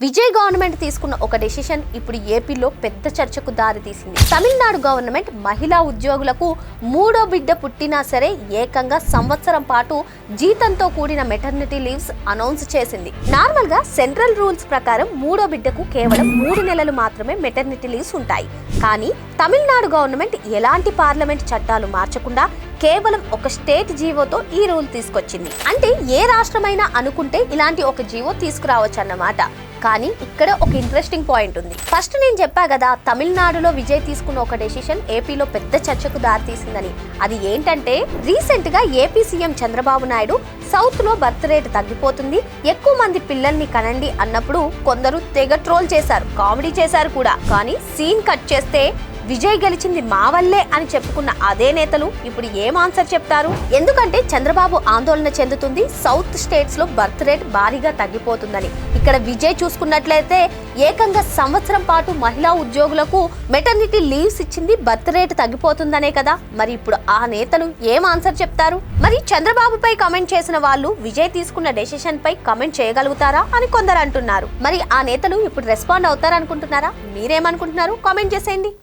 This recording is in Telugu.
విజయ్ గవర్నమెంట్ తీసుకున్న ఒక డెసిషన్ ఇప్పుడు ఏపీలో పెద్ద చర్చకు దారితీసింది. తమిళనాడు గవర్నమెంట్ మహిళా ఉద్యోగులకు మూడో బిడ్డ పుట్టినా సరే ఏకంగా సంవత్సరం పాటు జీతంతో కూడిన మెటర్నిటీ లీవ్స్ అనౌన్స్ చేసింది. నార్మల్ గా సెంట్రల్ రూల్స్ ప్రకారం మూడో బిడ్డకు కేవలం 3 నెలలు మాత్రమే మెటర్నిటీ లీవ్స్ ఉంటాయి. కానీ తమిళనాడు గవర్నమెంట్ ఎలాంటి పార్లమెంట్ చట్టాలు మార్చకుండా కేవలం ఒక స్టేట్ జీవోతో ఈ రూల్ తీసుకొచ్చింది. అంటే ఏ రాష్ట్రమైనా అనుకుంటే ఇలాంటి ఒక జీవో తీసుకురావచ్చు అన్నమాట. కానీ ఇక్కడ ఒక ఇంట్రెస్టింగ్ పాయింట్ ఉంది. ఫస్ట్ నేను చెప్పా కదా, తమిళనాడులో విజయ్ తీసుకున్న ఒక డెసిషన్ ఏపీలో పెద్ద చర్చకు దారితీసిందని. అది ఏంటంటే, రీసెంట్ గా AP CM Chandrababu Naidu south low birth rate తగ్గిపోతుంది, ఎక్కువ మంది పిల్లల్ని కనండి అన్నప్పుడు కొందరు తెగ ట్రోల్ చేశారు, కామెడీ చేశారు కూడా. కానీ సీన్ కట్ చేస్తే విజయ్ గెలిచింది మా వల్లే అని చెప్పుకున్న అదే నేతలు ఇప్పుడు ఏం ఆన్సర్ చెప్తారు? ఎందుకంటే చంద్రబాబు ఆందోళన చెందుతుంది south states low birth rate భారీగా తగ్గిపోతుందని. ఇక్కడ విజయ్ చూసుకున్నట్లయితే ఏకంగా సంవత్సరం పాటు మహిళా ఉద్యోగులకు మెటర్నిటీ లీవ్స్ ఇచ్చింది, బర్త్ రేట్ తగ్గిపోతుందనే కదా. మరి ఇప్పుడు ఆ నేతలు ఏం ఆన్సర్ చెప్తారు? మరి చంద్రబాబుపై కామెంట్ చేసిన వాళ్ళు విజయ్ తీసుకున్న డెసిషన్ పై కామెంట్ చేయగలుగుతారా అని కొందరు అంటున్నారు. మరి ఆ నేతలు ఇప్పుడు రెస్పాండ్ అవుతారనుకుంటున్నారా? మీరేమనుకుంటున్నారు? కామెంట్ చేసేయండి.